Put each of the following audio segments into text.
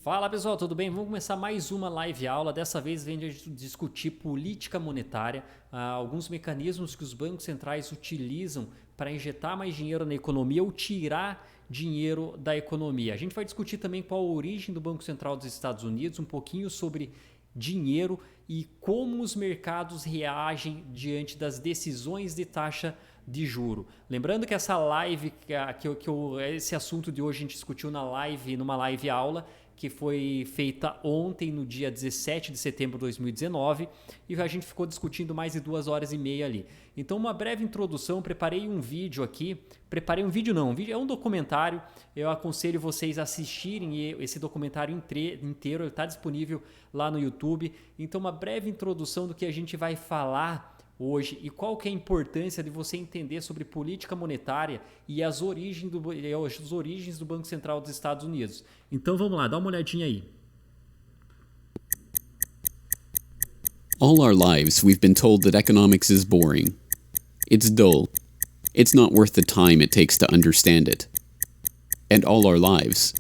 Fala pessoal, tudo bem? Vamos começar mais uma live aula. Dessa vez vem a discutir política monetária, alguns mecanismos que os bancos centrais utilizam para injetar mais dinheiro na economia ou tirar dinheiro da economia. A gente vai discutir também qual a origem do Banco Central dos Estados Unidos, um pouquinho sobre dinheiro e como os mercados reagem diante das decisões de taxa de juro. Lembrando que essa live, esse assunto de hoje a gente discutiu numa live aula, que foi feita ontem, no dia 17 de setembro de 2019, e a gente ficou discutindo mais de 2 horas e meia ali. Então, uma breve introdução, preparei um vídeo aqui, é um documentário, eu aconselho vocês a assistirem esse documentário inteiro, ele está disponível lá no YouTube. Então, uma breve introdução do que a gente vai falar hoje e qual que é a importância de você entender sobre política monetária e as origens do Banco Central dos Estados Unidos. Então vamos lá, dá uma olhadinha aí. All our lives we've been told that economics is boring. It's dull. It's not worth the time it takes to understand it. And all our lives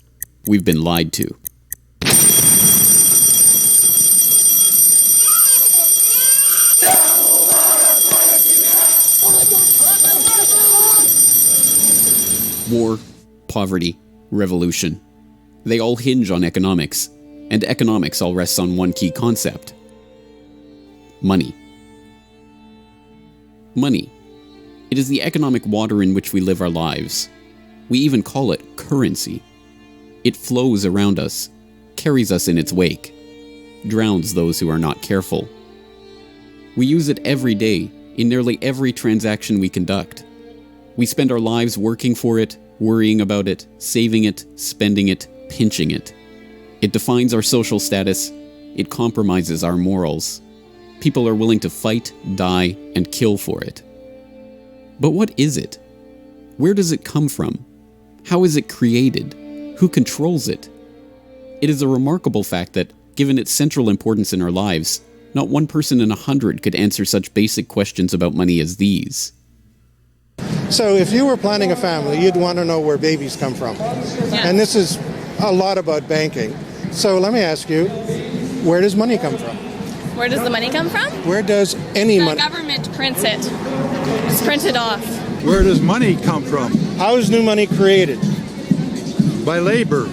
we've been lied to. War, poverty, revolution. They all hinge on economics, and economics all rests on one key concept. Money. Money. It is the economic water in which we live our lives. We even call it currency. It flows around us, carries us in its wake, drowns those who are not careful. We use it every day, in nearly every transaction we conduct. We spend our lives working for it, worrying about it, saving it, spending it, pinching it. It defines our social status. It compromises our morals. People are willing to fight, die, and kill for it. But what is it? Where does it come from? How is it created? Who controls it? It is a remarkable fact that, given its central importance in our lives, not one person in 100 could answer such basic questions about money as these. So if you were planning a family, you'd want to know where babies come from. Yeah. And this is a lot about banking. So let me ask you, where does money come from? Where does the money come from? Where does any The money... government prints it. It's printed off. Where does money come from? How is new money created? By labor.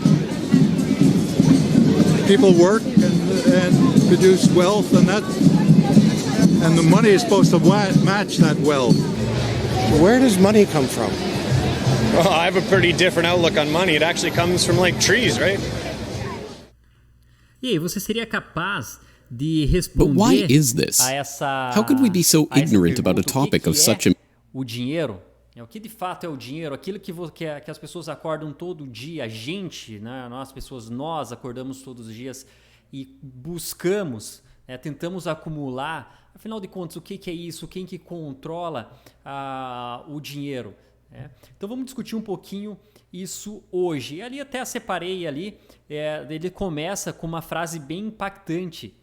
People work and produce wealth, and the money is supposed to match that wealth. Where does money come from? Well, I have a pretty different outlook on money. It actually comes from like trees, right? E aí, você seria capaz de But responder why is this? a essa How could we be so a essa ignorant about a pergunta? topic of O such que é o dinheiro? O que de fato é o dinheiro? Aquilo que as pessoas acordam todo dia, a gente, né? Nós acordamos todos os dias e buscamos, tentamos acumular. Afinal de contas, o que é isso? Quem que controla o dinheiro? Então vamos discutir um pouquinho isso hoje. E ali até separei ali, ele começa com uma frase bem impactante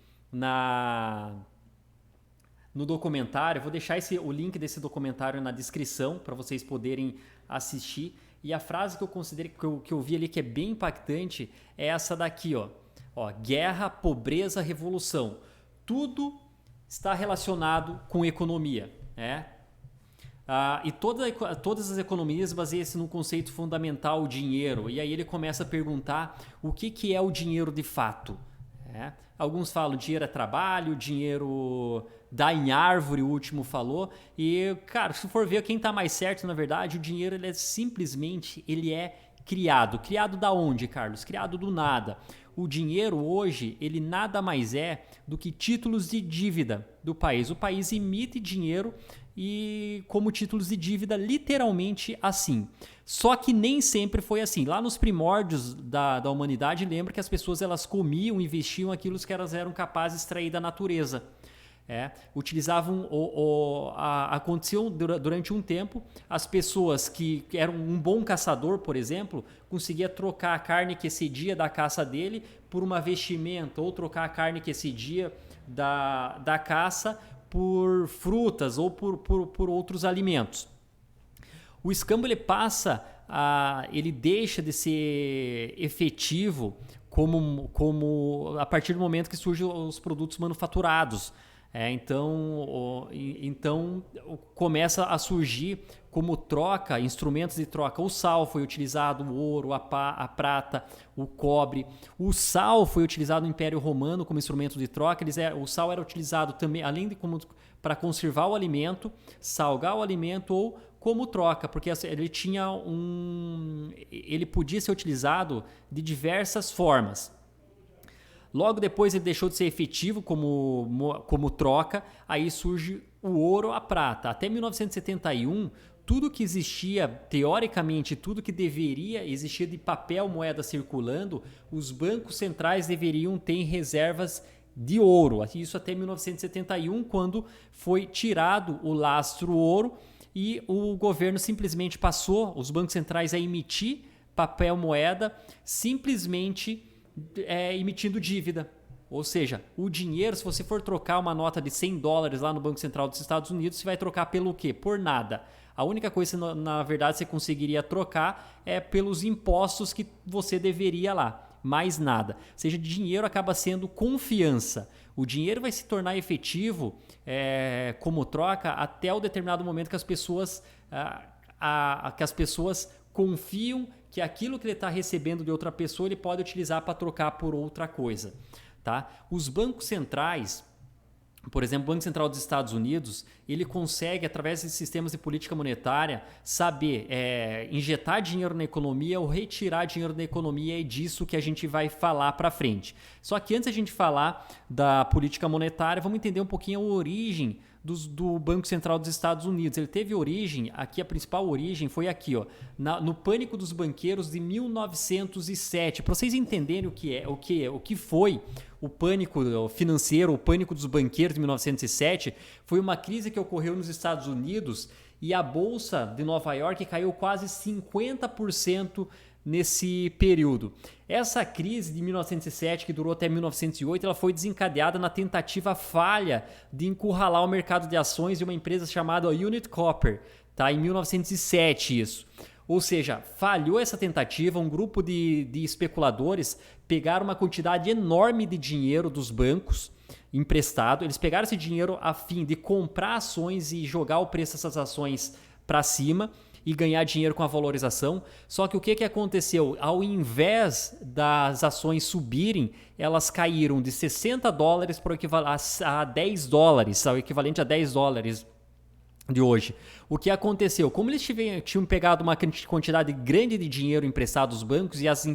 no documentário. Vou deixar o link desse documentário na descrição para vocês poderem assistir. E a frase que eu considerei, que eu vi ali que é bem impactante é essa daqui, ó. Guerra, pobreza, revolução. Tudo está relacionado com economia, e todas as economias baseiam-se no conceito fundamental, o dinheiro. E aí ele começa a perguntar o que é o dinheiro de fato. Alguns falam dinheiro é trabalho, dinheiro dá em árvore, o último falou. E, cara, se for ver quem está mais certo, na verdade, o dinheiro ele é criado. Criado da onde, Carlos? Criado do nada. O dinheiro hoje, ele nada mais é do que títulos de dívida do país. O país emite dinheiro e como títulos de dívida, literalmente assim. Só que nem sempre foi assim. Lá nos primórdios da humanidade, lembra que as pessoas elas comiam, investiam aquilo que elas eram capazes de extrair da natureza. Utilizavam aconteceu durante um tempo, as pessoas que eram um bom caçador, por exemplo, conseguia trocar a carne que excedia da caça dele por uma vestimenta, ou trocar a carne que excedia da caça por frutas ou por outros alimentos. O escambo ele deixa de ser efetivo como a partir do momento que surgem os produtos manufaturados. Então começa a surgir como troca, instrumentos de troca. O sal foi utilizado, o ouro, a prata, o cobre. O sal foi utilizado no Império Romano como instrumento de troca. O sal era utilizado também, além de para conservar o alimento, salgar o alimento ou como troca, porque ele podia ser utilizado de diversas formas. Logo depois ele deixou de ser efetivo como troca, aí surge o ouro, a prata. Até 1971, tudo que existia, teoricamente, tudo que deveria existir de papel, moeda circulando, os bancos centrais deveriam ter em reservas de ouro. Isso até 1971, quando foi tirado o lastro ouro e o governo simplesmente passou os bancos centrais a emitir papel, moeda, simplesmente emitindo dívida. Ou seja, o dinheiro, se você for trocar uma nota de $100 lá no Banco Central dos Estados Unidos, você vai trocar pelo quê? Por nada. A única coisa que, na verdade, você conseguiria trocar é pelos impostos que você deveria lá. Mais nada. Ou seja, dinheiro acaba sendo confiança. O dinheiro vai se tornar efetivo como troca até o determinado momento que as pessoas confiam que aquilo que ele está recebendo de outra pessoa ele pode utilizar para trocar por outra coisa. Tá? Os bancos centrais, por exemplo, o Banco Central dos Estados Unidos, ele consegue, através de sistemas de política monetária, saber injetar dinheiro na economia ou retirar dinheiro da economia, é disso que a gente vai falar para frente. Só que antes de a gente falar da política monetária, vamos entender um pouquinho a origem do Banco Central dos Estados Unidos. Ele teve origem, aqui a principal origem foi aqui, no pânico dos banqueiros de 1907. Para vocês entenderem o que foi o pânico financeiro, o pânico dos banqueiros de 1907, foi uma crise que ocorreu nos Estados Unidos e a Bolsa de Nova York caiu quase 50% nesse período. Essa crise de 1907, que durou até 1908, ela foi desencadeada na tentativa falha de encurralar o mercado de ações de uma empresa chamada United Copper, tá? Em 1907 isso. Ou seja, falhou essa tentativa, um grupo de especuladores pegaram uma quantidade enorme de dinheiro dos bancos emprestado, eles pegaram esse dinheiro a fim de comprar ações e jogar o preço dessas ações para cima e ganhar dinheiro com a valorização. Só que o que aconteceu? Ao invés das ações subirem, elas caíram de $60 para a $10, ao equivalente a $10 de hoje. O que aconteceu? Como eles tinham pegado uma quantidade grande de dinheiro emprestado aos bancos e as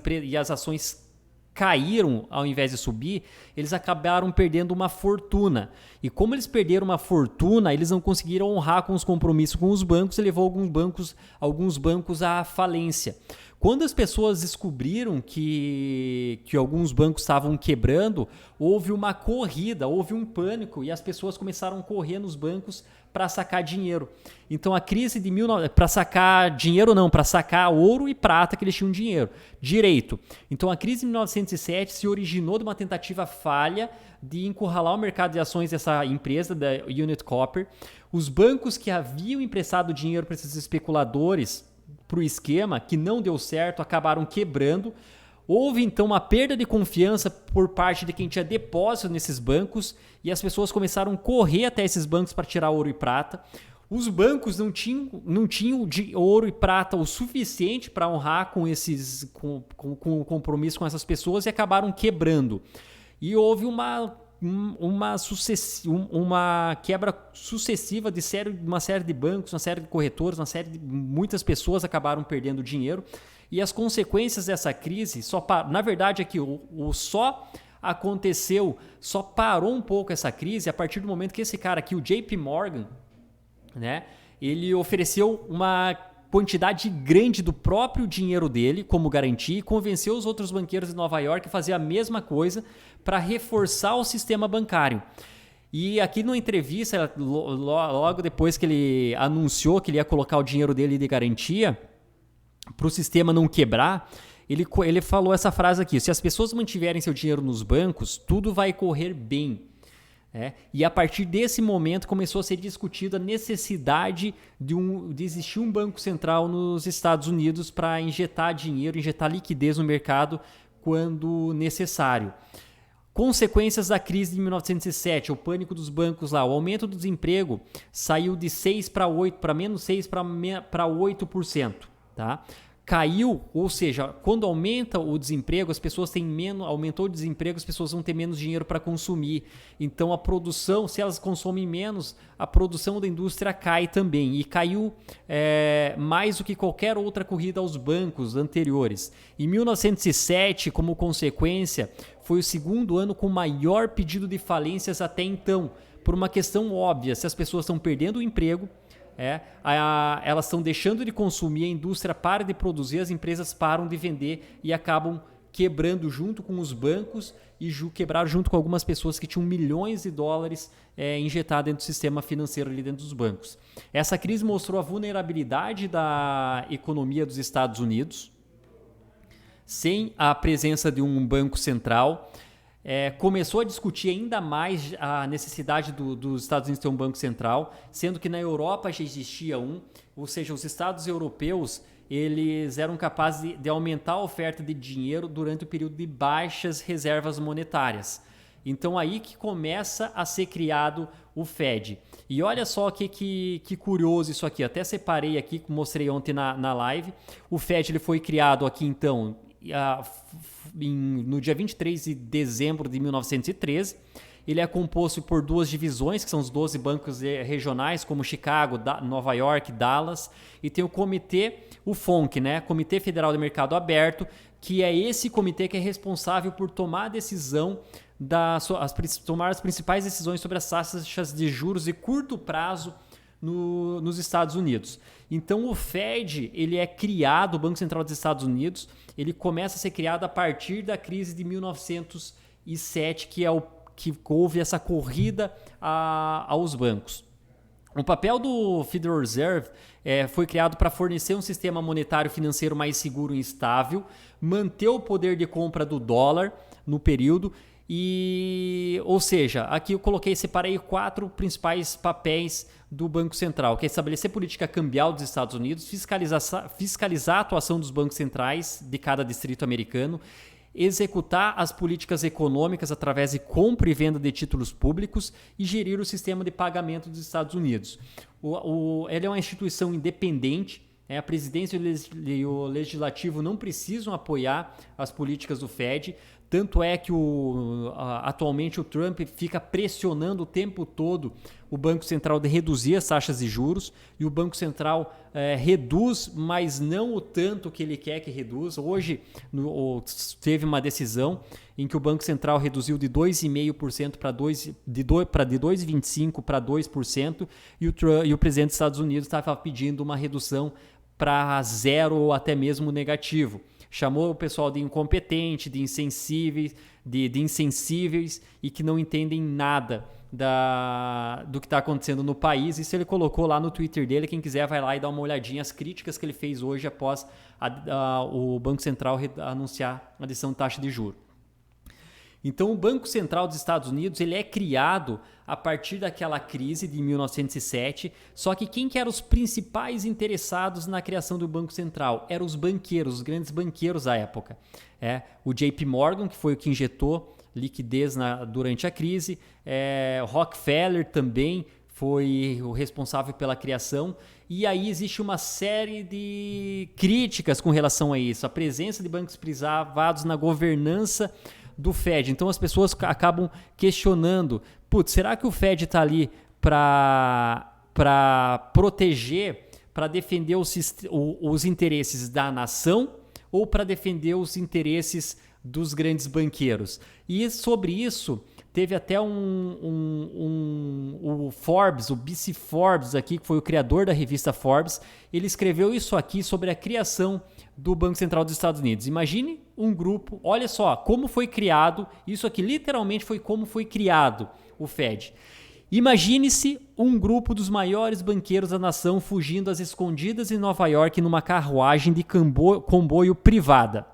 ações caíram ao invés de subir, eles acabaram perdendo uma fortuna. E como eles perderam uma fortuna, eles não conseguiram honrar com os compromissos com os bancos e levou alguns bancos à falência. Quando as pessoas descobriram que alguns bancos estavam quebrando, houve uma corrida, houve um pânico e as pessoas começaram a correr nos bancos para sacar dinheiro. Então a crise de para sacar dinheiro não, para sacar ouro e prata que eles tinham direito. Então a crise de 1907 se originou de uma tentativa falha de encurralar o mercado de ações dessa empresa, da United Copper. Os bancos que haviam emprestado dinheiro para esses especuladores para o esquema, que não deu certo, acabaram quebrando. Houve então uma perda de confiança por parte de quem tinha depósito nesses bancos e as pessoas começaram a correr até esses bancos para tirar ouro e prata. Os bancos não tinham ouro e prata o suficiente para honrar com o compromisso com essas pessoas e acabaram quebrando. E houve uma quebra sucessiva de uma série de bancos, uma série de corretores, muitas pessoas acabaram perdendo dinheiro. E as consequências dessa crise, na verdade é que só parou um pouco essa crise a partir do momento que esse cara aqui, o JP Morgan, né, ele ofereceu uma quantidade grande do próprio dinheiro dele como garantia e convenceu os outros banqueiros de Nova York a fazer a mesma coisa para reforçar o sistema bancário. E aqui numa entrevista, logo depois que ele anunciou que ele ia colocar o dinheiro dele de garantia para o sistema não quebrar, ele falou essa frase aqui: se as pessoas mantiverem seu dinheiro nos bancos, tudo vai correr bem. E a partir desse momento começou a ser discutida a necessidade de existir um banco central nos Estados Unidos para injetar dinheiro, injetar liquidez no mercado quando necessário. Consequências da crise de 1907, o pânico dos bancos lá, o aumento do desemprego saiu de 6 para 8, para menos 6 para 8%, tá? Caiu, ou seja, quando aumenta o desemprego, as pessoas têm menos, aumentou o desemprego, as pessoas vão ter menos dinheiro para consumir. Então a produção, se elas consomem menos, a produção da indústria cai também. E caiu mais do que qualquer outra corrida aos bancos anteriores. Em 1907, como consequência, foi o segundo ano com maior pedido de falências até então, por uma questão óbvia: se as pessoas estão perdendo o emprego, elas estão deixando de consumir, a indústria para de produzir, as empresas param de vender e acabam quebrando junto com os bancos e quebraram junto com algumas pessoas que tinham milhões de dólares injetados dentro do sistema financeiro ali dentro dos bancos. Essa crise mostrou a vulnerabilidade da economia dos Estados Unidos, sem a presença de um banco central. Começou a discutir ainda mais a necessidade dos Estados Unidos ter um banco central, sendo que na Europa já existia um, ou seja, os Estados europeus eles eram capazes de aumentar a oferta de dinheiro durante o período de baixas reservas monetárias. Então aí que começa a ser criado o Fed. E olha só que curioso isso aqui, até separei aqui, mostrei ontem na live. O Fed ele foi criado aqui então no dia 23 de dezembro de 1913, ele é composto por duas divisões, que são os 12 bancos regionais, como Chicago, Nova York, Dallas, e tem o comitê, o FONC, né? Comitê Federal de Mercado Aberto, que é esse comitê que é responsável por tomar a decisão, tomar as principais decisões sobre as taxas de juros de curto prazo nos Estados Unidos. Então o Fed, ele é criado, o Banco Central dos Estados Unidos, ele começa a ser criado a partir da crise de 1907, que houve essa corrida aos bancos. O papel do Federal Reserve foi criado para fornecer um sistema monetário financeiro mais seguro e estável, manter o poder de compra do dólar no período. Ou seja, aqui eu separei 4 principais papéis do Banco Central, que é estabelecer política cambial dos Estados Unidos, fiscalizar a atuação dos bancos centrais de cada distrito americano, executar as políticas econômicas através de compra e venda de títulos públicos e gerir o sistema de pagamento dos Estados Unidos. Ele é uma instituição independente. A presidência e o legislativo não precisam apoiar as políticas do Fed. Tanto é que atualmente o Trump fica pressionando o tempo todo o Banco Central de reduzir as taxas de juros, e o Banco Central reduz, mas não o tanto que ele quer que reduza. Hoje teve uma decisão em que o Banco Central reduziu de 2,5% de 2,25% para 2%, e o presidente dos Estados Unidos estava pedindo uma redução para zero ou até mesmo negativo. Chamou o pessoal de incompetente, de insensíveis, de insensíveis e que não entendem nada do que está acontecendo no país. Isso ele colocou lá no Twitter dele. Quem quiser vai lá e dá uma olhadinha as críticas que ele fez hoje após o Banco Central anunciar a decisão de taxa de juros. Então o Banco Central dos Estados Unidos ele é criado a partir daquela crise de 1907, só que quem que eram os principais interessados na criação do Banco Central? Eram os banqueiros, os grandes banqueiros da época. O JP Morgan, que foi o que injetou liquidez durante a crise, Rockefeller também foi o responsável pela criação, e aí existe uma série de críticas com relação a isso, a presença de bancos privados na governança do Fed. Então as pessoas acabam questionando, será que o Fed está ali para proteger, para defender os interesses da nação ou para defender os interesses dos grandes banqueiros? E sobre isso teve até o Forbes, o BC Forbes aqui, que foi o criador da revista Forbes, ele escreveu isso aqui sobre a criação do Banco Central dos Estados Unidos. Imagine um grupo, olha só como foi criado, isso aqui literalmente foi como foi criado o Fed. Imagine-se um grupo dos maiores banqueiros da nação fugindo às escondidas em Nova York numa carruagem de comboio privada,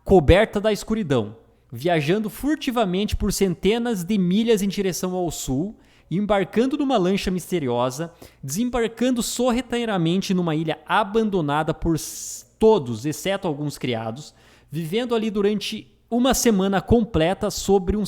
coberta da escuridão, viajando furtivamente por centenas de milhas em direção ao sul, embarcando numa lancha misteriosa, desembarcando sorrateiramente numa ilha abandonada por todos, exceto alguns criados, vivendo ali durante uma semana completa sobre um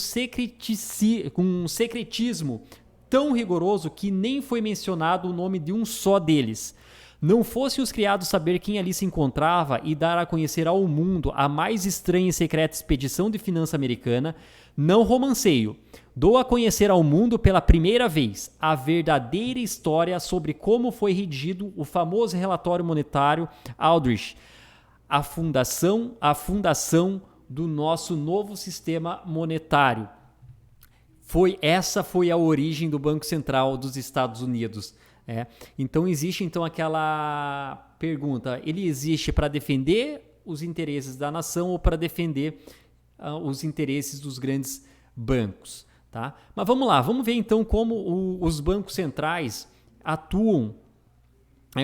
secretismo tão rigoroso que nem foi mencionado o nome de um só deles. Não fossem os criados saber quem ali se encontrava e dar a conhecer ao mundo a mais estranha e secreta expedição de finança americana, não romanceio. Dou a conhecer ao mundo pela primeira vez a verdadeira história sobre como foi redigido o famoso relatório monetário Aldrich, a fundação do nosso novo sistema monetário. Essa foi a origem do Banco Central dos Estados Unidos. Então existe aquela pergunta, ele existe para defender os interesses da nação ou para defender os interesses dos grandes bancos? Tá? Mas vamos lá, vamos ver então como os bancos centrais atuam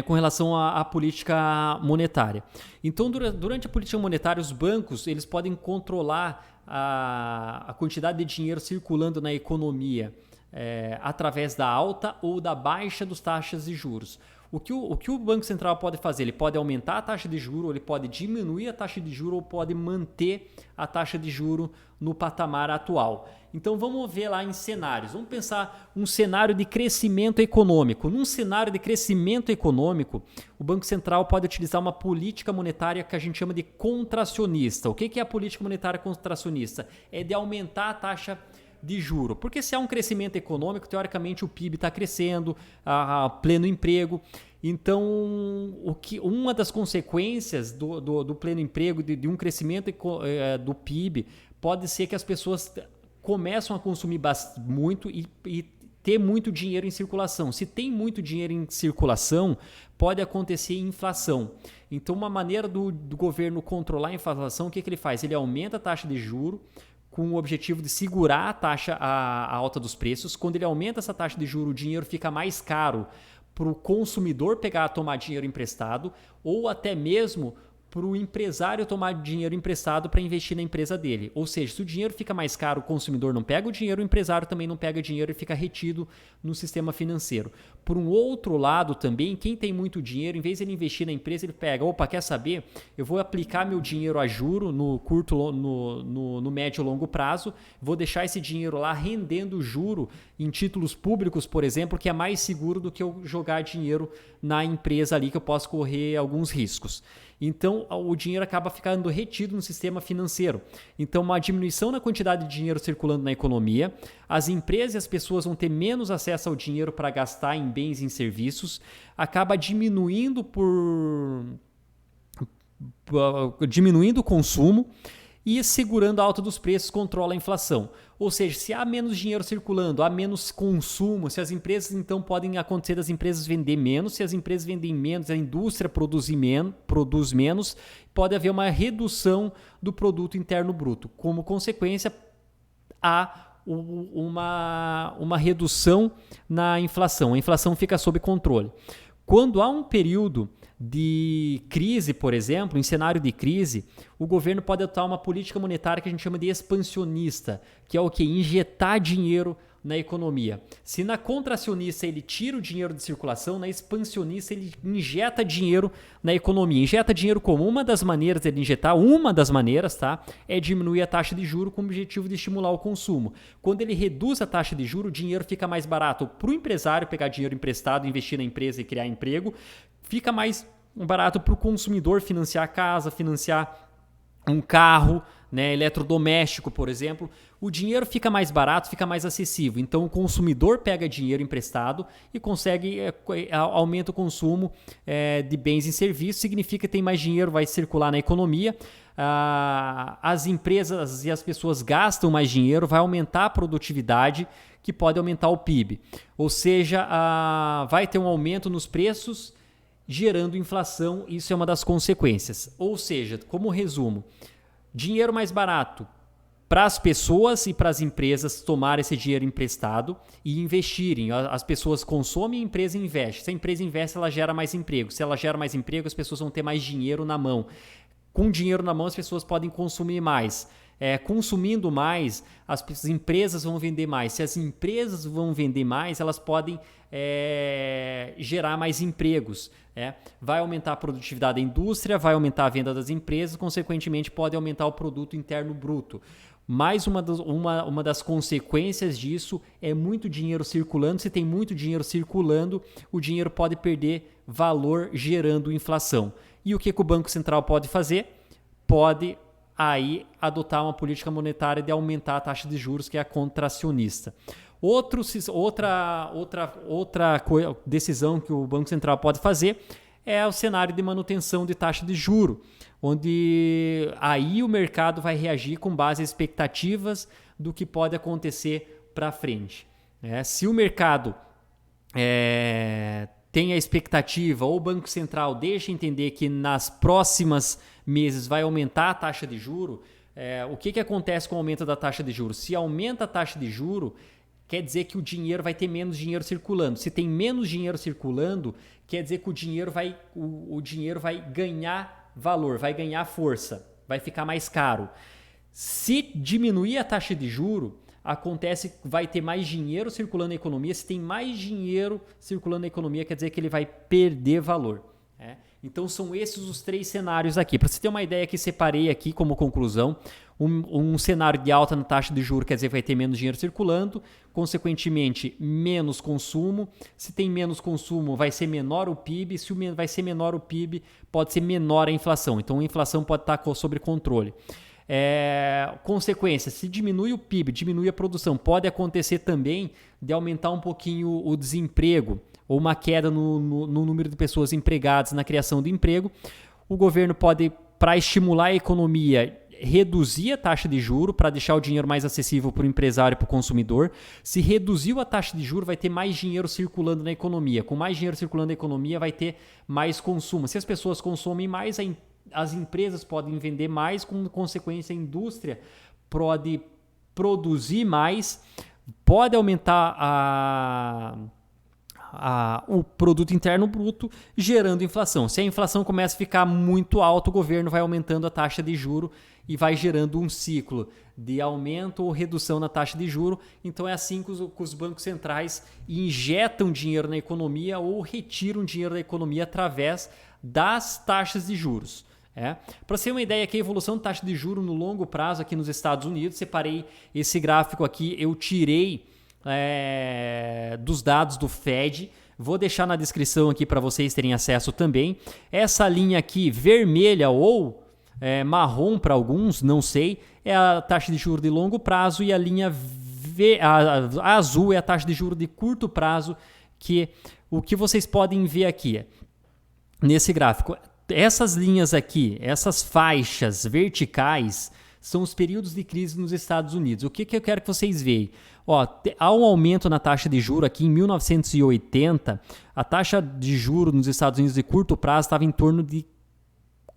com relação à política monetária. Então, durante a política monetária, os bancos eles podem controlar a quantidade de dinheiro circulando na economia através da alta ou da baixa das taxas de juros. O que o Banco Central pode fazer? Ele pode aumentar a taxa de juros, ele pode diminuir a taxa de juros ou pode manter a taxa de juros no patamar atual. Então vamos ver lá em cenários. Vamos pensar um cenário de crescimento econômico. Num cenário de crescimento econômico, o Banco Central pode utilizar uma política monetária que a gente chama de contracionista. O que é a política monetária contracionista? É de aumentar a taxa de juro, porque se há um crescimento econômico, teoricamente o PIB está crescendo, a pleno emprego. Então, uma das consequências do pleno emprego, de um crescimento do PIB, pode ser que as pessoas começam a consumir muito e ter muito dinheiro em circulação. Se tem muito dinheiro em circulação, pode acontecer inflação. Então, uma maneira do governo controlar a inflação, o que ele faz? Ele aumenta a taxa de juro, com o objetivo de segurar a alta dos preços. Quando ele aumenta essa taxa de juros, o dinheiro fica mais caro para o consumidor tomar dinheiro emprestado ou até mesmo para o empresário tomar dinheiro emprestado para investir na empresa dele. Ou seja, se o dinheiro fica mais caro, o consumidor não pega o dinheiro, o empresário também não pega dinheiro e fica retido no sistema financeiro. Por um outro lado também, quem tem muito dinheiro, em vez de ele investir na empresa, ele pega, quer saber? Eu vou aplicar meu dinheiro a juro no curto, no médio e longo prazo, vou deixar esse dinheiro lá rendendo juro em títulos públicos, por exemplo, que é mais seguro do que eu jogar dinheiro na empresa ali, que eu posso correr alguns riscos. Então, o dinheiro acaba ficando retido no sistema financeiro. Então, uma diminuição na quantidade de dinheiro circulando na economia, as empresas e as pessoas vão ter menos acesso ao dinheiro para gastar em bens e em serviços, acaba diminuindo o consumo e segurando a alta dos preços controla a inflação. Ou seja, se há menos dinheiro circulando, há menos consumo, se as empresas então podem acontecer das empresas vender menos, se as empresas vendem menos, a indústria produz menos, pode haver uma redução do produto interno bruto. Como consequência, há uma redução na inflação. A inflação fica sob controle. Quando há um período de crise, por exemplo, em cenário de crise, o governo pode adotar uma política monetária que a gente chama de expansionista, que é o que? Injetar dinheiro na economia. Se na contracionista ele tira o dinheiro de circulação, na expansionista ele injeta dinheiro na economia. Injeta dinheiro como? Uma das maneiras dele injetar, é diminuir a taxa de juros com o objetivo de estimular o consumo. Quando ele reduz a taxa de juros, o dinheiro fica mais barato para o empresário pegar dinheiro emprestado, investir na empresa e criar emprego, fica mais barato para o consumidor financiar a casa, financiar um carro, eletrodoméstico, por exemplo. O dinheiro fica mais barato, fica mais acessível. Então, o consumidor pega dinheiro emprestado e consegue aumenta o consumo de bens e serviços. Significa que tem mais dinheiro, vai circular na economia. As empresas e as pessoas gastam mais dinheiro, vai aumentar a produtividade, que pode aumentar o PIB. Ou seja, vai ter um aumento nos preços, gerando inflação. Isso é uma das consequências. Ou seja, como resumo, dinheiro mais barato para as pessoas e para as empresas tomarem esse dinheiro emprestado e investirem. As pessoas consomem, a empresa investe. Se a empresa investe, ela gera mais emprego. Se ela gera mais emprego, as pessoas vão ter mais dinheiro na mão. Com dinheiro na mão, as pessoas podem consumir mais. Consumindo mais, as empresas vão vender mais. Se as empresas vão vender mais, elas podem gerar mais empregos. Vai aumentar a produtividade da indústria, vai aumentar a venda das empresas, consequentemente pode aumentar o produto interno bruto. Mais uma das consequências disso é muito dinheiro circulando. Se tem muito dinheiro circulando, o dinheiro pode perder valor gerando inflação. E o que o Banco Central pode fazer? Pode aí adotar uma política monetária de aumentar a taxa de juros, que é a contracionista. Outra decisão que o Banco Central pode fazer é o cenário de manutenção de taxa de juro, onde aí o mercado vai reagir com base em expectativas do que pode acontecer para frente. Se o mercado tem a expectativa, ou o Banco Central deixa entender que nas próximas meses vai aumentar a taxa de juro, o que acontece com o aumento da taxa de juro? Se aumenta a taxa de juro, quer dizer que o dinheiro vai ter menos dinheiro circulando. Se tem menos dinheiro circulando, quer dizer que o dinheiro vai ganhar valor, vai ganhar força, vai ficar mais caro. Se diminuir a taxa de juro, vai ter mais dinheiro circulando na economia. Se tem mais dinheiro circulando na economia, quer dizer que ele vai perder valor. Então são esses os 3 cenários aqui. Para você ter uma ideia que separei aqui como conclusão, um cenário de alta na taxa de juros quer dizer que vai ter menos dinheiro circulando, consequentemente menos consumo. Se tem menos consumo, vai ser menor o PIB. Se vai ser menor o PIB, pode ser menor a inflação. Então a inflação pode estar sob controle. Consequência, se diminui o PIB, diminui a produção, pode acontecer também de aumentar um pouquinho o desemprego ou uma queda no número de pessoas empregadas na criação de emprego. O governo pode, para estimular a economia, reduzir a taxa de juros para deixar o dinheiro mais acessível para o empresário e para o consumidor. Se reduziu a taxa de juros, vai ter mais dinheiro circulando na economia. Com mais dinheiro circulando na economia, vai ter mais consumo. Se as pessoas consomem mais, as empresas podem vender mais, com consequência a indústria pode produzir mais, pode aumentar o produto interno bruto, gerando inflação. Se a inflação começa a ficar muito alta, o governo vai aumentando a taxa de juro e vai gerando um ciclo de aumento ou redução na taxa de juro. Então é assim que os bancos centrais injetam dinheiro na economia ou retiram dinheiro da economia através das taxas de juros. Para você ter uma ideia aqui, a evolução da taxa de juros no longo prazo aqui nos Estados Unidos, separei esse gráfico aqui, eu tirei dos dados do Fed, vou deixar na descrição aqui para vocês terem acesso também. Essa linha aqui vermelha ou marrom para alguns, não sei, é a taxa de juros de longo prazo, e a linha a azul é a taxa de juros de curto prazo, que o que vocês podem ver aqui nesse gráfico. Essas linhas aqui, essas faixas verticais, são os períodos de crise nos Estados Unidos. O que eu quero que vocês vejam? Há um aumento na taxa de juros aqui em 1980. A taxa de juros nos Estados Unidos de curto prazo estava em torno de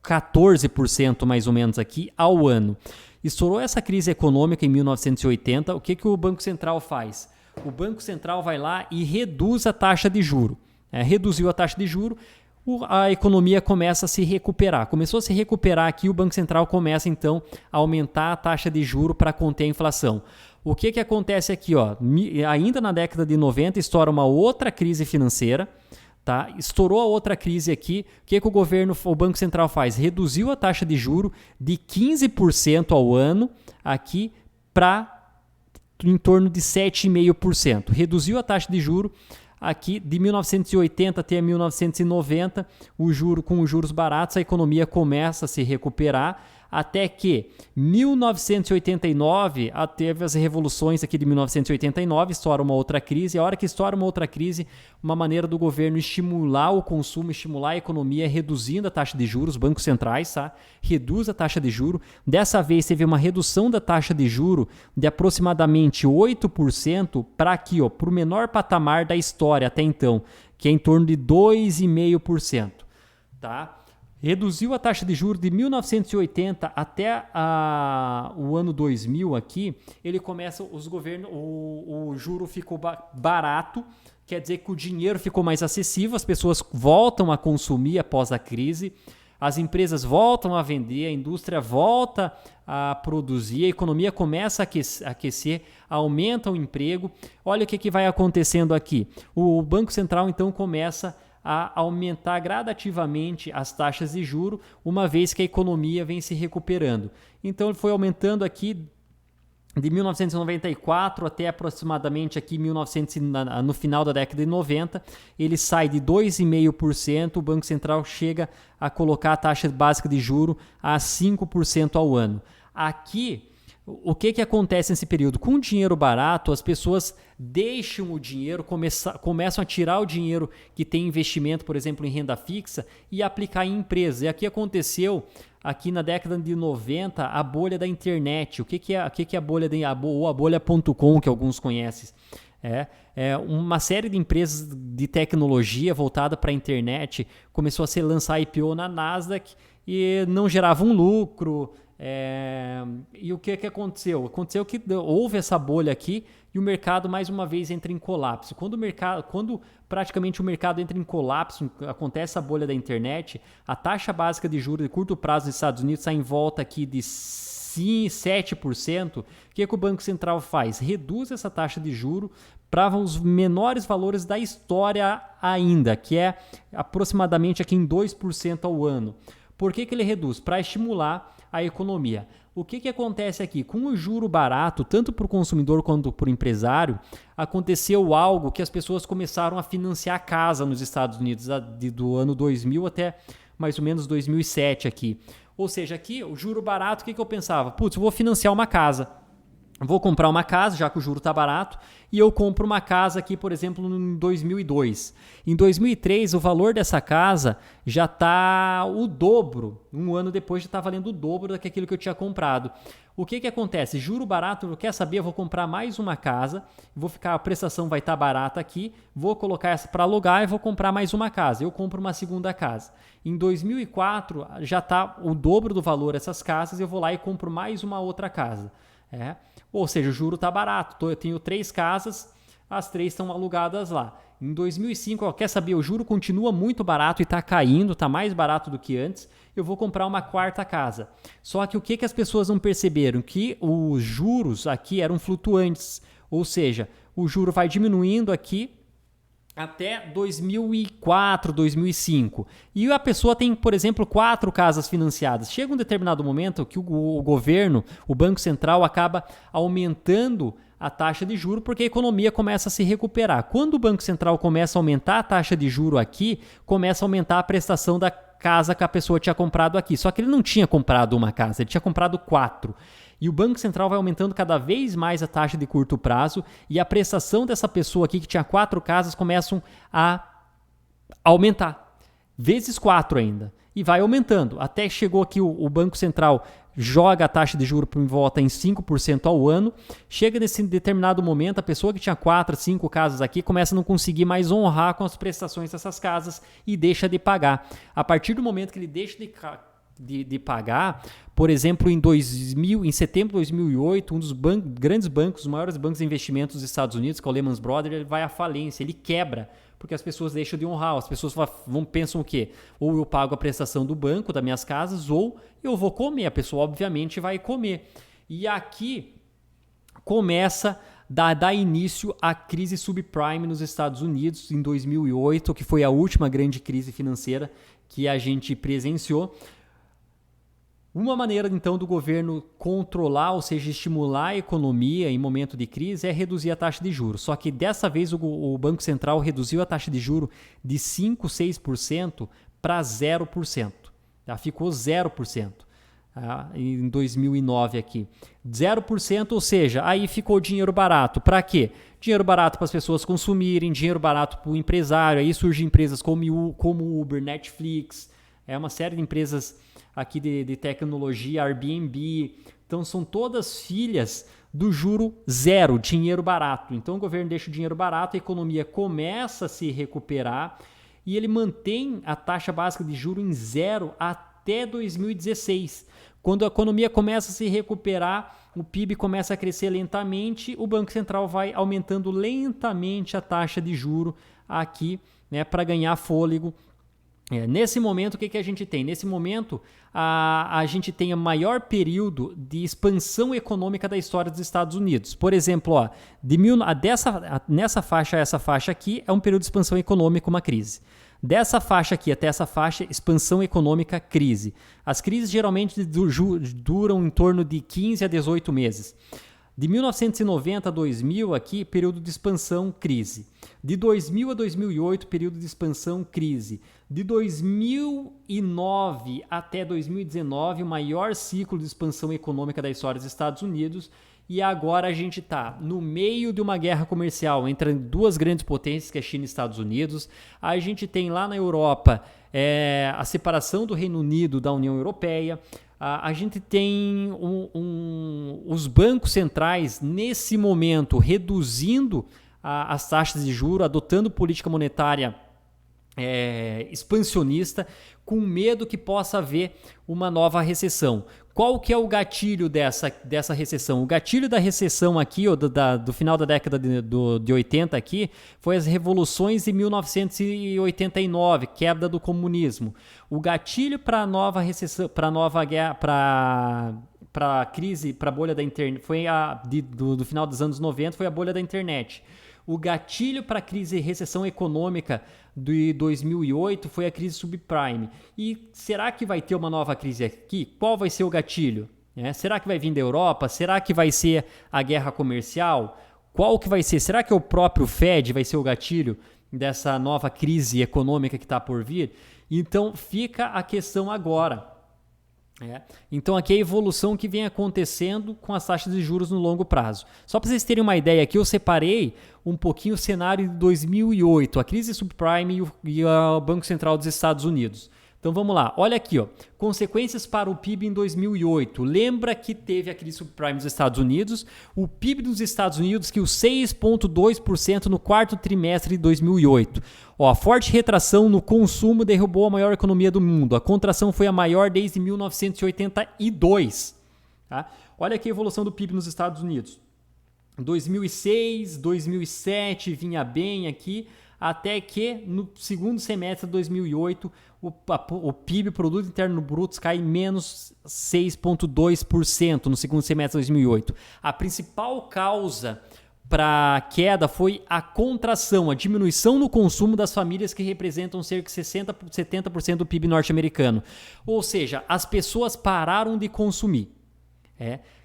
14% mais ou menos aqui ao ano. Estourou essa crise econômica em 1980. O que o Banco Central faz? O Banco Central vai lá e reduz a taxa de juros. Reduziu a taxa de juros, a economia começa a se recuperar. Começou a se recuperar aqui, o Banco Central começa então a aumentar a taxa de juros para conter a inflação. O que acontece aqui? Ainda na década de 90 estoura uma outra crise financeira. Tá? Estourou a outra crise aqui. O que o Banco Central faz? Reduziu a taxa de juros de 15% ao ano aqui para em torno de 7,5%. Reduziu a taxa de juros aqui de 1980 até 1990, com os juros baratos, a economia começa a se recuperar, até que 1989, teve as revoluções aqui de 1989, estoura uma outra crise. A hora que estoura uma outra crise, uma maneira do governo estimular o consumo, estimular a economia, reduzindo a taxa de juros, os bancos centrais, tá? Reduz a taxa de juros. Dessa vez teve uma redução da taxa de juros de aproximadamente 8% para aqui, para o menor patamar da história até então, que é em torno de 2,5%, tá? Reduziu a taxa de juros de 1980 até o ano 2000 aqui, ele começa, o juro ficou barato, quer dizer que o dinheiro ficou mais acessível, as pessoas voltam a consumir após a crise, as empresas voltam a vender, a indústria volta a produzir, a economia começa a aquecer, aumenta o emprego. Olha o que vai acontecendo aqui. O Banco Central, então, começa a aumentar gradativamente as taxas de juros, uma vez que a economia vem se recuperando. Então, ele foi aumentando aqui de 1994 até aproximadamente aqui no final da década de 90, ele sai de 2,5%, o Banco Central chega a colocar a taxa básica de juro a 5% ao ano. Aqui, o que acontece nesse período? Com o dinheiro barato, as pessoas deixam o dinheiro, começam a tirar o dinheiro que tem investimento, por exemplo, em renda fixa e aplicar em empresas. E aqui aconteceu, aqui na década de 90, a bolha da internet. O que é a bolha ou a bolha.com, que alguns conhecem? É uma série de empresas de tecnologia voltada para a internet começou a se lançar IPO na Nasdaq e não gerava um lucro. E o que aconteceu? Aconteceu que houve essa bolha aqui e o mercado mais uma vez entra em colapso. Quando praticamente o mercado entra em colapso, acontece a bolha da internet, a taxa básica de juros de curto prazo nos Estados Unidos está em volta aqui de 7%. O que o Banco Central faz? Reduz essa taxa de juros para os menores valores da história ainda, que é aproximadamente aqui em 2% ao ano. Por que ele reduz? Para estimular a economia. O que acontece aqui? Com o juro barato, tanto para o consumidor quanto para o empresário, aconteceu algo que as pessoas começaram a financiar casa nos Estados Unidos do ano 2000 até mais ou menos 2007 aqui. Ou seja, aqui o juro barato, o que eu pensava? Putz, eu vou financiar uma casa. Vou comprar uma casa, já que o juro está barato, e eu compro uma casa aqui, por exemplo, em 2002. Em 2003, o valor dessa casa já está o dobro. Um ano depois já está valendo o dobro daquilo que eu tinha comprado. O que acontece? Juro barato, quer saber? Eu vou comprar mais uma casa, a prestação vai estar barata aqui, vou colocar essa para alugar e vou comprar mais uma casa. Eu compro uma segunda casa. Em 2004, já está o dobro do valor dessas casas, eu vou lá e compro mais uma outra casa. Ou seja, o juro está barato. Eu tenho 3 casas, as 3 estão alugadas lá. Em 2005, quer saber? O juro continua muito barato e está caindo, está mais barato do que antes. Eu vou comprar uma 4ª casa. Só que o que as pessoas não perceberam? Que os juros aqui eram flutuantes. Ou seja, o juro vai diminuindo aqui até 2004, 2005. E a pessoa tem, por exemplo, 4 casas financiadas. Chega um determinado momento que o governo, o Banco Central, acaba aumentando a taxa de juro porque a economia começa a se recuperar. Quando o Banco Central começa a aumentar a taxa de juro aqui, começa a aumentar a prestação da casa que a pessoa tinha comprado aqui. Só que ele não tinha comprado uma casa, ele tinha comprado 4. E o Banco Central vai aumentando cada vez mais a taxa de curto prazo e a prestação dessa pessoa aqui que tinha 4 casas começam a aumentar. Vezes 4 ainda. E vai aumentando. Até chegou aqui o Banco Central joga a taxa de juros em volta em 5% ao ano. Chega nesse determinado momento, a pessoa que tinha 4, 5 casas aqui começa a não conseguir mais honrar com as prestações dessas casas e deixa de pagar. A partir do momento que ele deixa de pagar, por exemplo, em setembro de 2008, um dos grandes bancos, os maiores bancos de investimentos dos Estados Unidos, que é o Lehman Brothers, ele vai à falência, ele quebra, porque as pessoas deixam de honrar, as pessoas pensam o quê? Ou eu pago a prestação do banco, das minhas casas, ou eu vou comer, a pessoa obviamente vai comer. E aqui começa a dar início à crise subprime nos Estados Unidos em 2008, que foi a última grande crise financeira que a gente presenciou. Uma maneira, então, do governo controlar, ou seja, estimular a economia em momento de crise é reduzir a taxa de juros. Só que dessa vez o Banco Central reduziu a taxa de juros de 5%, 6% para 0%. Tá? Ficou 0%. Em 2009 aqui. 0%, ou seja, aí ficou dinheiro barato. Para quê? Dinheiro barato para as pessoas consumirem, dinheiro barato para o empresário. Aí surgem empresas como Uber, Netflix, uma série de empresas aqui de tecnologia, Airbnb. Então são todas filhas do juro zero, dinheiro barato. Então o governo deixa o dinheiro barato, a economia começa a se recuperar e ele mantém a taxa básica de juros em 0 até 2016. Quando a economia começa a se recuperar, o PIB começa a crescer lentamente, o Banco Central vai aumentando lentamente a taxa de juro aqui, para ganhar fôlego Nesse momento, o que a gente tem? Nesse momento, a gente tem o maior período de expansão econômica da história dos Estados Unidos. Por exemplo, nessa faixa a essa faixa aqui é um período de expansão econômica, uma crise. Dessa faixa aqui até essa faixa, expansão econômica, crise. As crises geralmente duram em torno de 15 a 18 meses. De 1990 a 2000 aqui, período de expansão, crise. De 2000 a 2008, período de expansão, crise. De 2009 até 2019, o maior ciclo de expansão econômica da história dos Estados Unidos. E agora a gente está no meio de uma guerra comercial entre duas grandes potências, que é China e Estados Unidos. A gente tem lá na Europa a separação do Reino Unido da União Europeia. A gente tem os bancos centrais, nesse momento, reduzindo as taxas de juros, adotando política monetária expansionista, com medo que possa haver uma nova recessão. Qual que é o gatilho dessa recessão? O gatilho da recessão aqui, do final da década de 80 aqui, foi as revoluções de 1989, quebra do comunismo. O gatilho para a nova recessão, para a nova guerra, para a crise, para a bolha da internet, foi do final dos anos 90, foi a bolha da internet. O gatilho para a crise e recessão econômica de 2008 foi a crise subprime. E será que vai ter uma nova crise aqui? Qual vai ser o gatilho? Será que vai vir da Europa? Será que vai ser a guerra comercial? Qual que vai ser? Será que o próprio Fed vai ser o gatilho dessa nova crise econômica que está por vir? Então fica a questão agora. Então aqui é a evolução que vem acontecendo com as taxas de juros no longo prazo. Só para vocês terem uma ideia aqui, eu separei um pouquinho o cenário de 2008, a crise subprime e o Banco Central dos Estados Unidos. Então vamos lá, olha aqui, consequências para o PIB em 2008. Lembra que teve a crise subprime dos Estados Unidos, o PIB dos Estados Unidos caiu 6,2% no quarto trimestre de 2008. A forte retração no consumo derrubou a maior economia do mundo. A contração foi a maior desde 1982. Tá? Olha aqui a evolução do PIB nos Estados Unidos. 2006, 2007 vinha bem aqui, até que no segundo semestre de 2008 o PIB, Produto Interno Bruto, cai menos 6,2% no segundo semestre de 2008. A principal causa para a queda foi a contração, a diminuição no consumo das famílias, que representam cerca de 70% do PIB norte-americano. Ou seja, as pessoas pararam de consumir.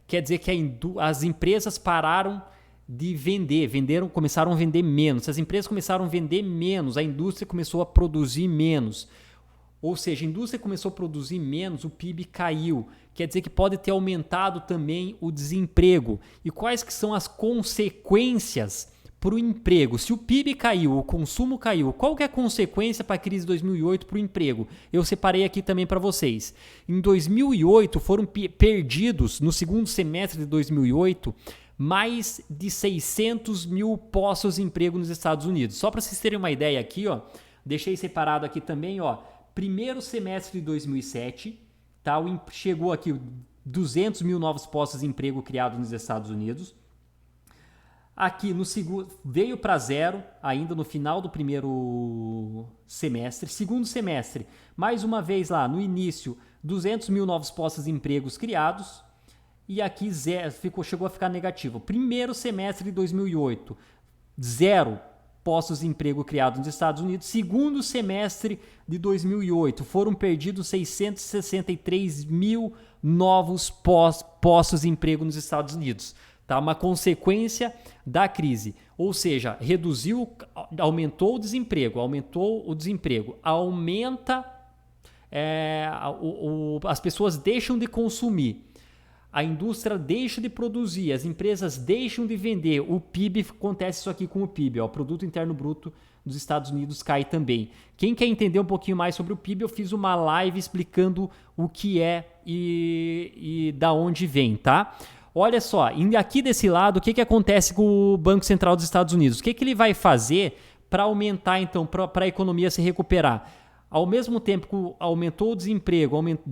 Quer dizer que as empresas pararam de vender, começaram a vender menos. Se as empresas começaram a vender menos, a indústria começou a produzir menos. Ou seja, a indústria começou a produzir menos, o PIB caiu. Quer dizer que pode ter aumentado também o desemprego. E quais que são as consequências para o emprego? Se o PIB caiu, o consumo caiu, qual que é a consequência para a crise de 2008 para o emprego? Eu separei aqui também para vocês. Em 2008 foram perdidos, no segundo semestre de 2008, mais de 600 mil postos de emprego nos Estados Unidos. Só para vocês terem uma ideia aqui, deixei separado aqui também, primeiro semestre de 2007, tá? Chegou aqui 200 mil novos postos de emprego criados nos Estados Unidos. Aqui no segundo, veio para zero ainda no final do primeiro semestre. Segundo semestre, mais uma vez lá no início, 200 mil novos postos de empregos criados. E aqui chegou a ficar negativo. Primeiro semestre de 2008, zero postos de emprego criados nos Estados Unidos. Segundo semestre de 2008, foram perdidos 663 mil novos postos de emprego nos Estados Unidos. Tá? Uma consequência da crise. Ou seja, aumentou o desemprego, as pessoas deixam de consumir. A indústria deixa de produzir, as empresas deixam de vender, o PIB, acontece isso aqui com o PIB, o Produto Interno Bruto dos Estados Unidos cai também. Quem quer entender um pouquinho mais sobre o PIB, eu fiz uma live explicando o que é e da onde vem, tá? Olha só, aqui desse lado, o que acontece com o Banco Central dos Estados Unidos? O que ele vai fazer para aumentar, então, para a economia se recuperar? Ao mesmo tempo que aumentou o desemprego, aumentou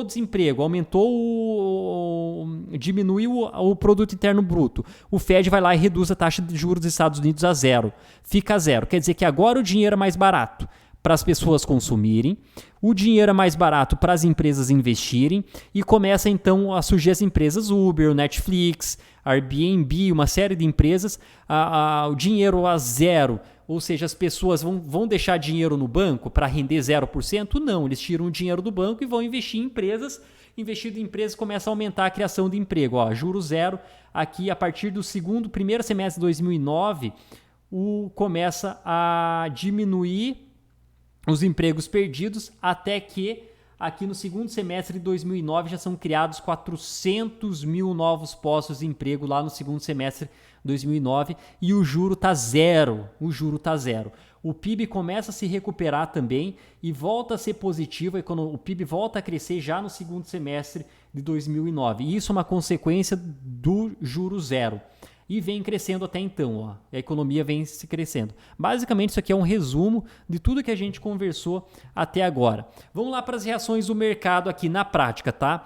o desemprego, aumentou diminui o produto interno bruto. O Fed vai lá e reduz a taxa de juros dos Estados Unidos a zero. Fica a zero. Quer dizer que agora o dinheiro é mais barato para as pessoas consumirem, o dinheiro é mais barato para as empresas investirem e começa então a surgir as empresas Uber, Netflix, Airbnb, uma série de empresas, o dinheiro a zero, ou seja, as pessoas vão deixar dinheiro no banco para render 0%? Não, eles tiram o dinheiro do banco e vão investir em empresas. Investido em empresas começa a aumentar a criação de emprego. Juro zero aqui a partir do primeiro semestre de 2009, começa a diminuir os empregos perdidos, até que aqui no segundo semestre de 2009 já são criados 400 mil novos postos de emprego lá no segundo semestre de 2009 e o juro está zero. O PIB começa a se recuperar também e volta a ser positivo, o PIB volta a crescer já no segundo semestre de 2009. E isso é uma consequência do juro zero. E vem crescendo até então, a economia vem se crescendo. Basicamente, isso aqui é um resumo de tudo que a gente conversou até agora. Vamos lá para as reações do mercado aqui na prática, tá?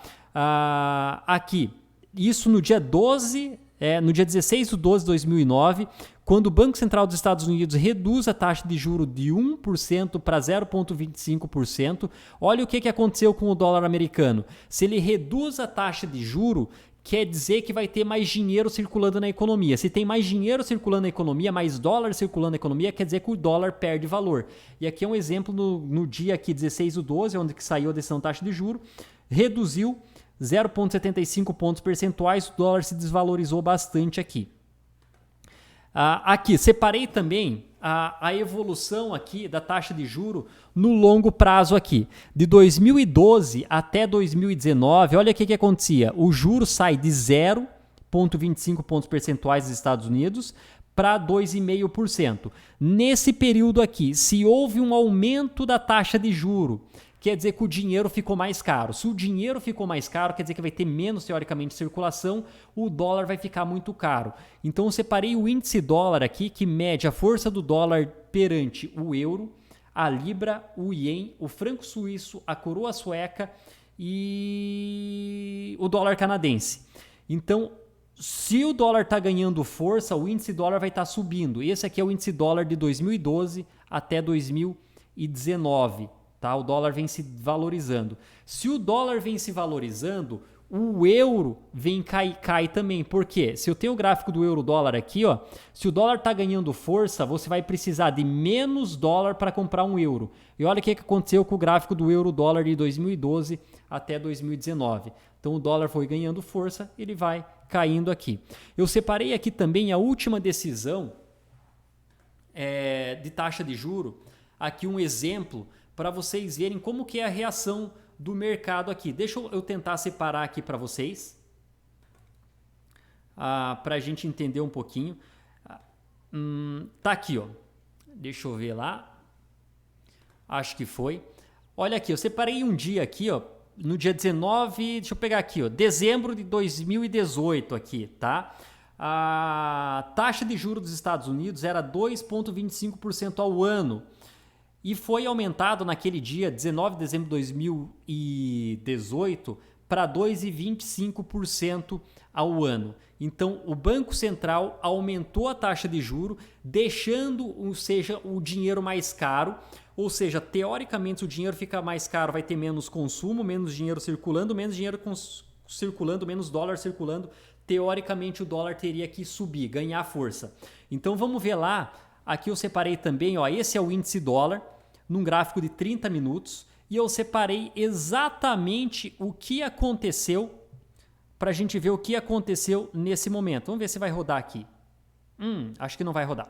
Aqui, isso no dia 16 de 12 de 2009, quando o Banco Central dos Estados Unidos reduz a taxa de juros de 1% para 0,25%, olha o que aconteceu com o dólar americano. Se ele reduz a taxa de juros, quer dizer que vai ter mais dinheiro circulando na economia. Se tem mais dinheiro circulando na economia, mais dólar circulando na economia, quer dizer que o dólar perde valor. E aqui é um exemplo no dia aqui 16 do 12, onde que saiu a decisão taxa de juros, reduziu 0,75 pontos percentuais, o dólar se desvalorizou bastante aqui. Aqui, separei também a evolução aqui da taxa de juro no longo prazo aqui. De 2012 até 2019, olha o que acontecia. O juro sai de 0,25 pontos percentuais dos Estados Unidos para 2,5%. Nesse período aqui, se houve um aumento da taxa de juro, quer dizer que o dinheiro ficou mais caro. Se o dinheiro ficou mais caro, quer dizer que vai ter menos, teoricamente, circulação, o dólar vai ficar muito caro. Então, eu separei o índice dólar aqui, que mede a força do dólar perante o euro, a libra, o ien, o franco suíço, a coroa sueca e o dólar canadense. Então, se o dólar está ganhando força, o índice dólar vai estar subindo. Esse aqui é o índice dólar de 2012 até 2019. Tá? O dólar vem se valorizando. Se o dólar vem se valorizando, o euro cai também. Por quê? Se eu tenho o gráfico do euro-dólar aqui, se o dólar está ganhando força, você vai precisar de menos dólar para comprar um euro. E olha o que aconteceu com o gráfico do euro-dólar de 2012 até 2019. Então o dólar foi ganhando força, ele vai caindo aqui. Eu separei aqui também a última decisão de taxa de juro. Aqui um exemplo para vocês verem como que é a reação do mercado aqui. Deixa eu tentar separar aqui para vocês, para a gente entender um pouquinho. Tá aqui, deixa eu ver lá. Acho que foi. Olha aqui, eu separei um dia aqui, no dia 19, deixa eu pegar aqui, dezembro de 2018 aqui, tá? A taxa de juros dos Estados Unidos era 2,25% ao ano. E foi aumentado naquele dia, 19 de dezembro de 2018, para 2,25% ao ano. Então, o Banco Central aumentou a taxa de juros, deixando o dinheiro mais caro. Ou seja, teoricamente, se o dinheiro fica mais caro, vai ter menos consumo, menos dinheiro circulando, menos dólar circulando. Teoricamente, o dólar teria que subir, ganhar força. Então, vamos ver lá. Aqui eu separei também, esse é o índice dólar, num gráfico de 30 minutos, e eu separei exatamente o que aconteceu para a gente ver o que aconteceu nesse momento. Vamos ver se vai rodar aqui. Acho que não vai rodar.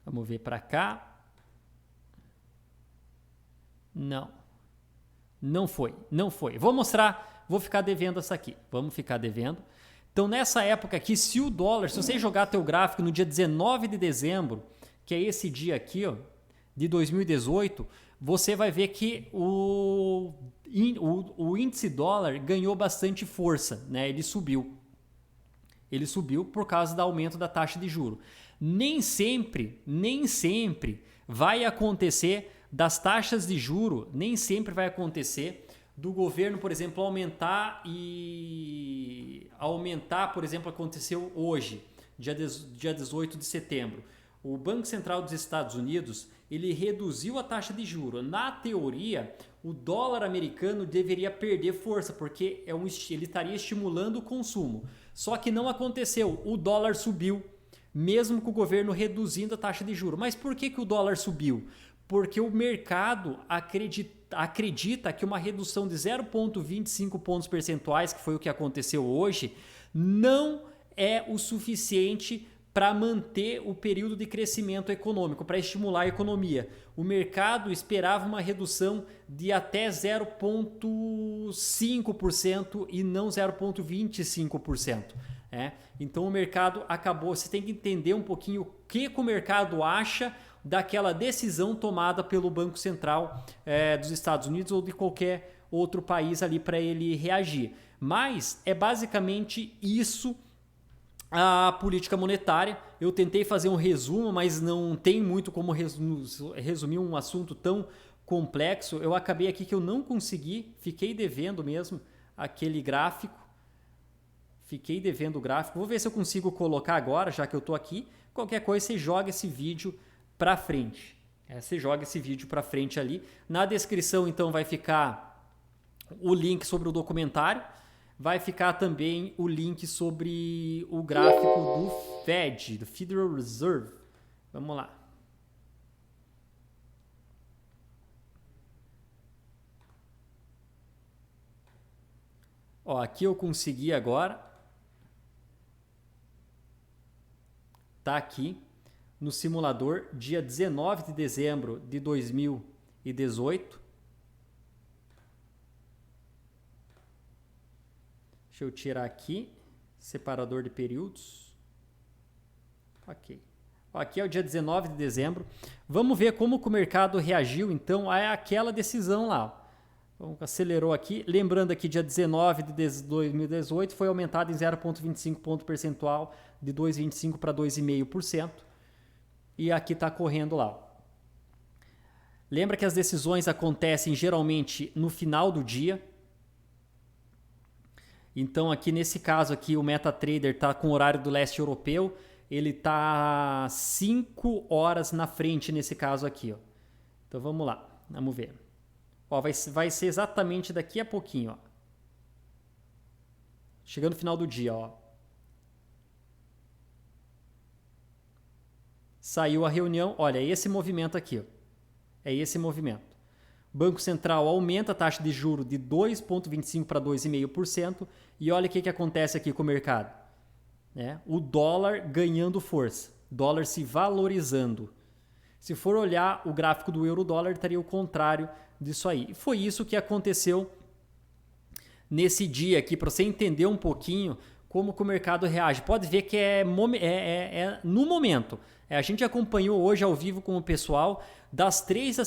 Vamos ver para cá. Não foi. Vou mostrar, vou ficar devendo essa aqui. Vamos ficar devendo. Então, nessa época aqui, se você jogar teu gráfico no dia 19 de dezembro, que é esse dia aqui, de 2018, você vai ver que o índice dólar ganhou bastante força, né? Ele subiu por causa do aumento da taxa de juros. Nem sempre vai acontecer das taxas de juros, nem sempre vai acontecer do governo, por exemplo, aumentar, por exemplo, aconteceu hoje, dia 18 de setembro. O Banco Central dos Estados Unidos, ele reduziu a taxa de juros. Na teoria, o dólar americano deveria perder força, porque ele estaria estimulando o consumo. Só que não aconteceu, o dólar subiu, mesmo com o governo reduzindo a taxa de juros. Mas por que o dólar subiu? Porque o mercado acredita que uma redução de 0,25 pontos percentuais, que foi o que aconteceu hoje, não é o suficiente para manter o período de crescimento econômico, para estimular a economia. O mercado esperava uma redução de até 0,5% e não 0,25%. Então o mercado acabou, você tem que entender um pouquinho o que o mercado acha daquela decisão tomada pelo Banco Central dos Estados Unidos ou de qualquer outro país ali para ele reagir. Mas é basicamente isso a política monetária. Eu tentei fazer um resumo, mas não tem muito como resumir um assunto tão complexo. Eu acabei aqui que eu não consegui, fiquei devendo mesmo aquele gráfico. Fiquei devendo o gráfico. Vou ver se eu consigo colocar agora, já que eu estou aqui. Qualquer coisa, você joga esse vídeo para frente. Você joga esse vídeo para frente ali. Na descrição, então, vai ficar o link sobre o documentário. Vai ficar também o link sobre o gráfico do Fed, do Federal Reserve. Vamos lá. Ó, aqui eu consegui agora. Tá aqui no simulador, dia 19 de dezembro de 2018. Deixa eu tirar aqui, separador de períodos. Ok. Aqui é o dia 19 de dezembro. Vamos ver como que o mercado reagiu, então, a aquela decisão lá. Então, acelerou aqui. Lembrando aqui, dia 19 de 2018 foi aumentado em 0,25 ponto percentual de 2,25% para 2,5%. E aqui está correndo lá. Lembra que as decisões acontecem geralmente no final do dia. Então aqui nesse caso aqui o MetaTrader está com o horário do leste europeu. Ele está 5 horas na frente nesse caso aqui. Ó. Então vamos lá, vamos ver. Ó, vai ser exatamente daqui a pouquinho. Ó. Chegando no final do dia. Ó. Saiu a reunião. Olha, é esse movimento aqui. Ó. É esse movimento. Banco Central aumenta a taxa de juros de 2,25% para 2,5%. E olha o que acontece aqui com o mercado. O dólar ganhando força. Dólar se valorizando. Se for olhar o gráfico do euro-dólar, estaria o contrário disso aí. E foi isso que aconteceu nesse dia aqui, para você entender um pouquinho como que o mercado reage. Pode ver que é no momento. A gente acompanhou hoje ao vivo com o pessoal, das 3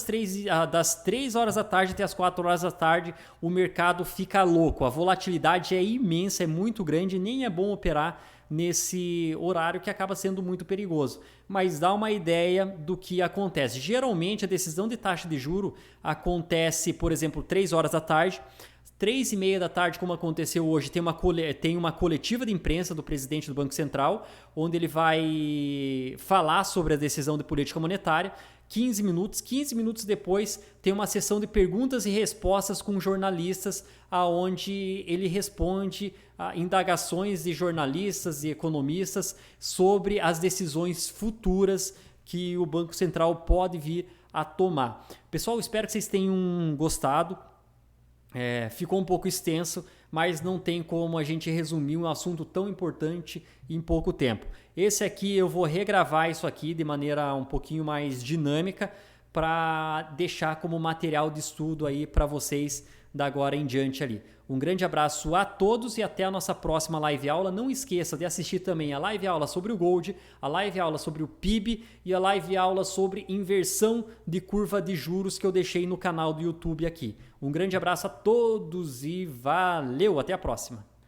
horas da tarde até as 4 horas da tarde, o mercado fica louco. A volatilidade é imensa, é muito grande, nem é bom operar nesse horário que acaba sendo muito perigoso. Mas dá uma ideia do que acontece. Geralmente a decisão de taxa de juro acontece, por exemplo, 3 horas da tarde. 3h30 da tarde, como aconteceu hoje, tem uma coletiva de imprensa do presidente do Banco Central, onde ele vai falar sobre a decisão de política monetária. 15 minutos depois tem uma sessão de perguntas e respostas com jornalistas, aonde ele responde a indagações de jornalistas e economistas sobre as decisões futuras que o Banco Central pode vir a tomar. Pessoal, espero que vocês tenham gostado. Ficou um pouco extenso, mas não tem como a gente resumir um assunto tão importante em pouco tempo. Esse aqui eu vou regravar isso aqui de maneira um pouquinho mais dinâmica para deixar como material de estudo aí para vocês da agora em diante ali. Um grande abraço a todos e até a nossa próxima live aula. Não esqueça de assistir também a live aula sobre o Gold, a live aula sobre o PIB e a live aula sobre inversão de curva de juros que eu deixei no canal do YouTube aqui. Um grande abraço a todos e valeu! Até a próxima!